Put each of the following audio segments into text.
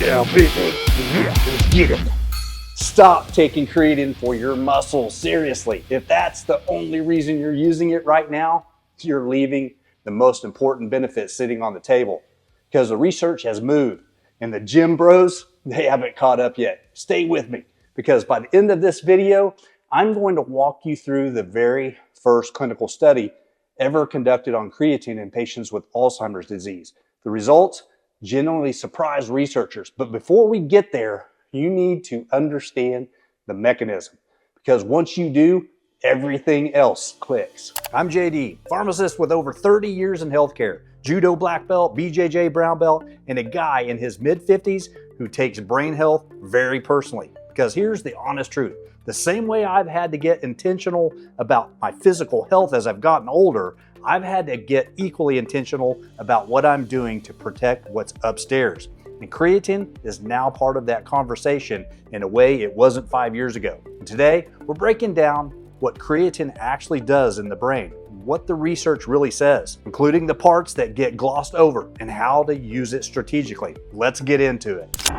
Yeah, baby. Let's get it. Stop taking creatine for your muscles. Seriously, if that's the only reason you're using it right now, you're leaving the most important benefit sitting on the table, because the research has moved and the gym bros, they haven't caught up yet. Stay with me, because by the end of this video, I'm going to walk you through the very first clinical study ever conducted on creatine in patients with Alzheimer's disease. The results genuinely surprised researchers, but before we get there, you need to understand the mechanism, because once you do, everything else clicks. I'm JD, pharmacist with over 30 years in healthcare, judo black belt, BJJ brown belt, and a guy in his mid-50s who takes brain health very personally. Because here's the honest truth. The same way I've had to get intentional about my physical health as I've gotten older, I've had to get equally intentional about what I'm doing to protect what's upstairs. And creatine is now part of that conversation in a way it wasn't 5 years ago. And today, we're breaking down what creatine actually does in the brain, what the research really says, including the parts that get glossed over and how to use it strategically. Let's get into it.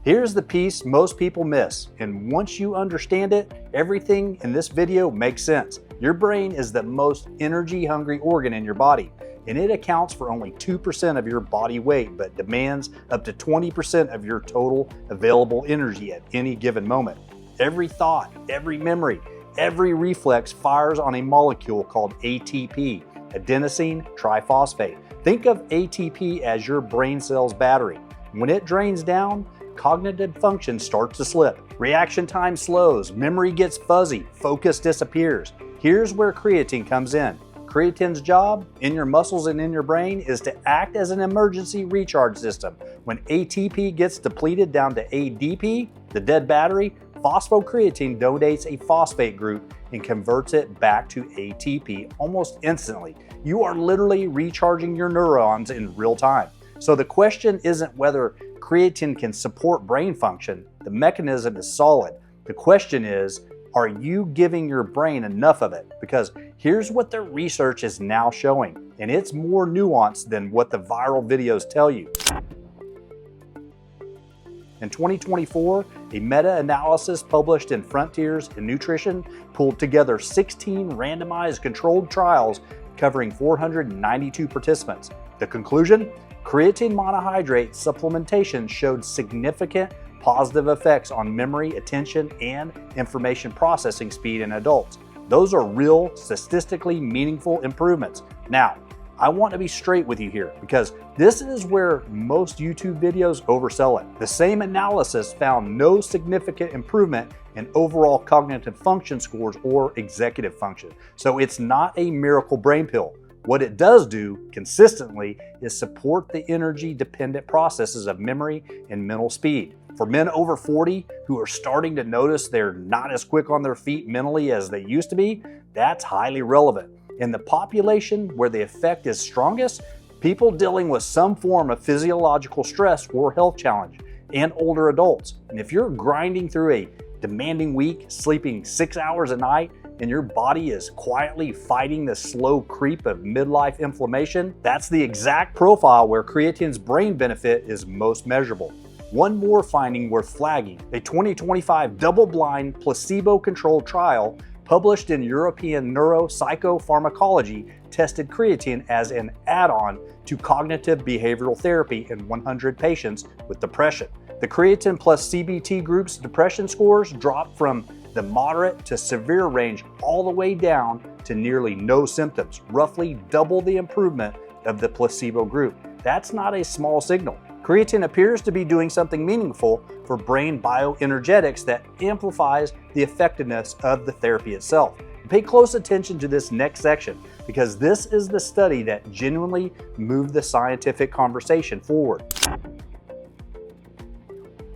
Here's the piece most people miss, and once you understand it, everything in this video makes sense. Your brain is the most energy-hungry organ in your body, and it accounts for only 2% of your body weight, but demands up to 20% of your total available energy at any given moment. Every thought, every memory, every reflex fires on a molecule called ATP, adenosine triphosphate. Think of ATP as your brain cell's battery. When it drains down, cognitive function starts to slip. Reaction time slows, memory gets fuzzy, focus disappears. Here's where creatine comes in. Creatine's job in your muscles and in your brain is to act as an emergency recharge system. When ATP gets depleted down to ADP, the dead battery, phosphocreatine donates a phosphate group and converts it back to ATP almost instantly. You are literally recharging your neurons in real time. So the question isn't whether creatine can support brain function. The mechanism is solid. The question is, are you giving your brain enough of it? Because here's what the research is now showing, and it's more nuanced than what the viral videos tell you. In 2024, a meta-analysis published in Frontiers in Nutrition pulled together 16 randomized controlled trials covering 492 participants. The conclusion? Creatine monohydrate supplementation showed significant positive effects on memory, attention, and information processing speed in adults. Those are real, statistically meaningful improvements. Now, I want to be straight with you here, because this is where most YouTube videos oversell it. The same analysis found no significant improvement in overall cognitive function scores or executive function. So it's not a miracle brain pill. What it does do consistently is support the energy-dependent processes of memory and mental speed. For men over 40 who are starting to notice they're not as quick on their feet mentally as they used to be, that's highly relevant. In the population where the effect is strongest, people dealing with some form of physiological stress or health challenge, and older adults. And if you're grinding through a demanding week, sleeping 6 hours a night, and your body is quietly fighting the slow creep of midlife inflammation, that's the exact profile where creatine's brain benefit is most measurable. One more finding worth flagging: a 2025 double-blind, placebo-controlled trial published in European Neuropsychopharmacology tested creatine as an add-on to cognitive behavioral therapy in 100 patients with depression. The creatine plus CBT group's depression scores dropped from the moderate to severe range all the way down to nearly no symptoms, roughly double the improvement of the placebo group. That's not a small signal. Creatine appears to be doing something meaningful for brain bioenergetics that amplifies the effectiveness of the therapy itself. Pay close attention to this next section, because this is the study that genuinely moved the scientific conversation forward.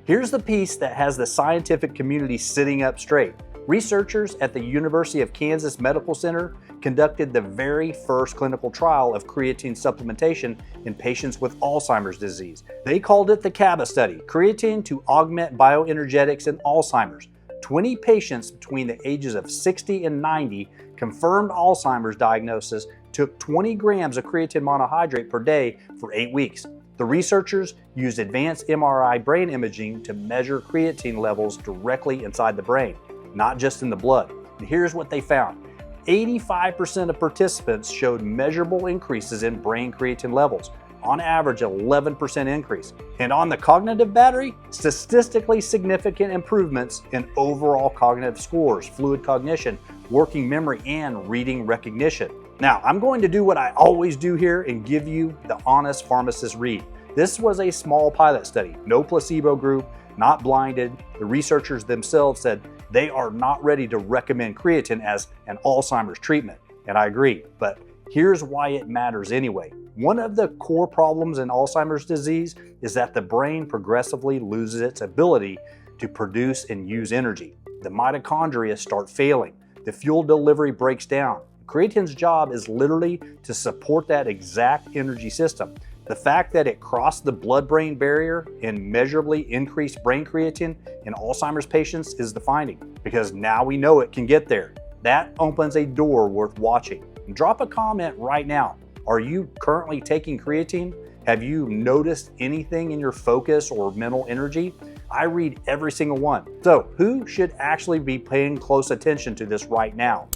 Here's the piece that has the scientific community sitting up straight. Researchers at the University of Kansas Medical Center conducted the very first clinical trial of creatine supplementation in patients with Alzheimer's disease. They called it the CABA study, Creatine to Augment Bioenergetics in Alzheimer's. 20 patients between the ages of 60 and 90 confirmed Alzheimer's diagnosis took 20 grams of creatine monohydrate per day for 8 weeks. The researchers used advanced MRI brain imaging to measure creatine levels directly inside the brain, not just in the blood. And here's what they found. 85% of participants showed measurable increases in brain creatine levels, on average 11% increase. And on the cognitive battery, statistically significant improvements in overall cognitive scores, fluid cognition, working memory, and reading recognition. Now, I'm going to do what I always do here and give you the honest pharmacist read. This was a small pilot study, no placebo group, not blinded. The researchers themselves said they are not ready to recommend creatine as an Alzheimer's treatment. And I agree, but here's why it matters anyway. One of the core problems in Alzheimer's disease is that the brain progressively loses its ability to produce and use energy. The mitochondria start failing. The fuel delivery breaks down. Creatine's job is literally to support that exact energy system. The fact that it crossed the blood-brain barrier and measurably increased brain creatine in Alzheimer's patients is the finding, because now we know it can get there. That opens a door worth watching. Drop a comment right now. Are you currently taking creatine? Have you noticed anything in your focus or mental energy? I read every single one. So who should actually be paying close attention to this right now?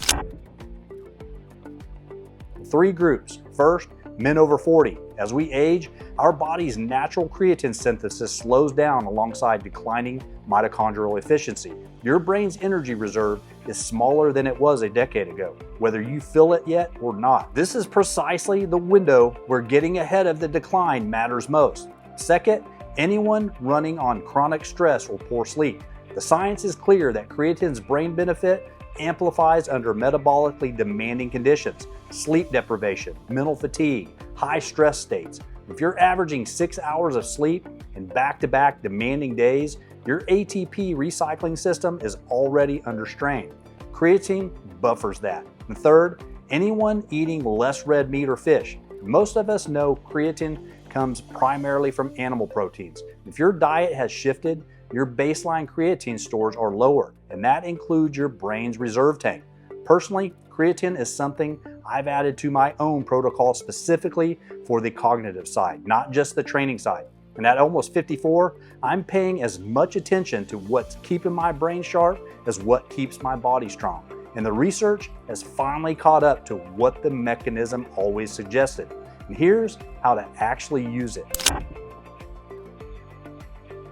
3 groups. First, men over 40. As we age, our body's natural creatine synthesis slows down alongside declining mitochondrial efficiency. Your brain's energy reserve is smaller than it was a decade ago, whether you feel it yet or not. This is precisely the window where getting ahead of the decline matters most. Second, anyone running on chronic stress or poor sleep. The science is clear that creatine's brain benefit amplifies under metabolically demanding conditions, sleep deprivation, mental fatigue, high stress states. If you're averaging 6 hours of sleep in back-to-back demanding days, your ATP recycling system is already under strain. Creatine buffers that. And third, anyone eating less red meat or fish. Most of us know creatine comes primarily from animal proteins. If your diet has shifted, your baseline creatine stores are lower, and that includes your brain's reserve tank. Personally, creatine is something I've added to my own protocol specifically for the cognitive side, not just the training side. And at almost 54, I'm paying as much attention to what's keeping my brain sharp as what keeps my body strong. And the research has finally caught up to what the mechanism always suggested. And here's how to actually use it.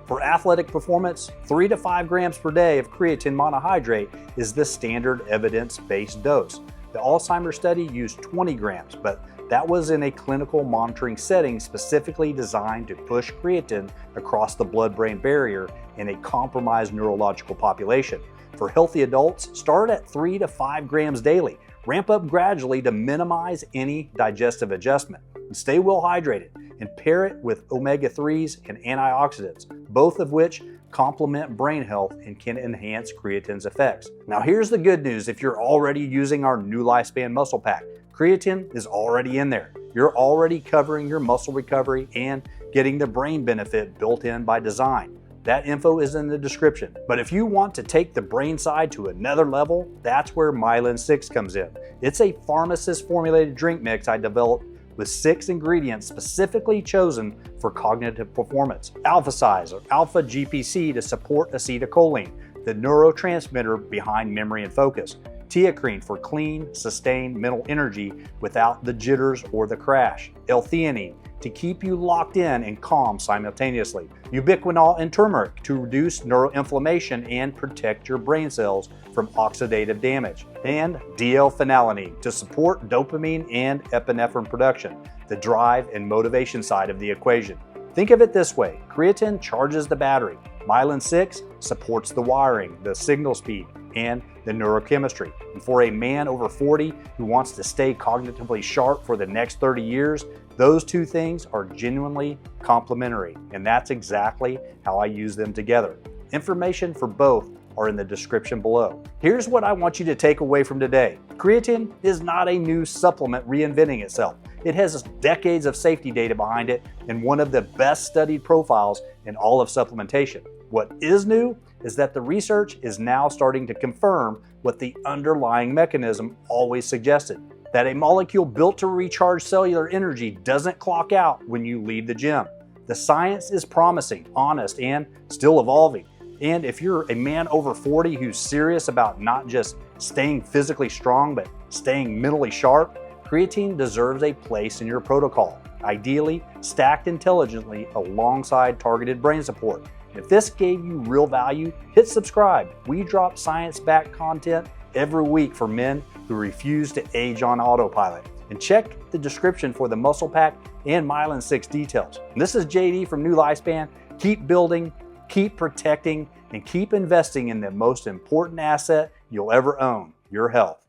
For athletic performance, 3 to 5 grams per day of creatine monohydrate is the standard evidence-based dose. The Alzheimer's study used 20 grams, but that was in a clinical monitoring setting specifically designed to push creatine across the blood-brain barrier in a compromised neurological population. For healthy adults, start at 3 to 5 grams daily. Ramp up gradually to minimize any digestive adjustment. And stay well hydrated and pair it with omega-3s and antioxidants, both of which complement brain health and can enhance creatine's effects. Now here's the good news if you're already using our NuLifeSpan muscle pack. Creatine is already in there. You're already covering your muscle recovery and getting the brain benefit built in by design. That info is in the description. But if you want to take the brain side to another level, that's where Myelin 6 comes in. It's a Pharmacist formulated drink mix I developed with 6 ingredients specifically chosen for cognitive performance. Alpha Size or Alpha GPC to support acetylcholine, the neurotransmitter behind memory and focus. Teacrine for clean, sustained mental energy without the jitters or the crash. L-theanine to keep you locked in and calm simultaneously. Ubiquinol and turmeric to reduce neuroinflammation and protect your brain cells from oxidative damage. And DL-phenylalanine to support dopamine and epinephrine production, the drive and motivation side of the equation. Think of it this way, creatine charges the battery. Myelin 6 supports the wiring, the signal speed, and the neurochemistry. And for a man over 40 who wants to stay cognitively sharp for the next 30 years, those two things are genuinely complementary, and that's exactly how I use them together. Information for both are in the description below. Here's what I want you to take away from today. Creatine is not a new supplement reinventing itself. It has decades of safety data behind it and one of the best studied profiles in all of supplementation. What is new is that the research is now starting to confirm what the underlying mechanism always suggested, that a molecule built to recharge cellular energy doesn't clock out when you leave the gym. The science is promising, honest, and still evolving. And if you're a man over 40 who's serious about not just staying physically strong, but staying mentally sharp, creatine deserves a place in your protocol, ideally stacked intelligently alongside targeted brain support. If this gave you real value, hit subscribe. We drop science-backed content every week for men who refuse to age on autopilot. And check the description for the Muscle Pack and Myelin 6 details. And this is JD from NuLifeSpan. Keep building, keep protecting, and keep investing in the most important asset you'll ever own, your health.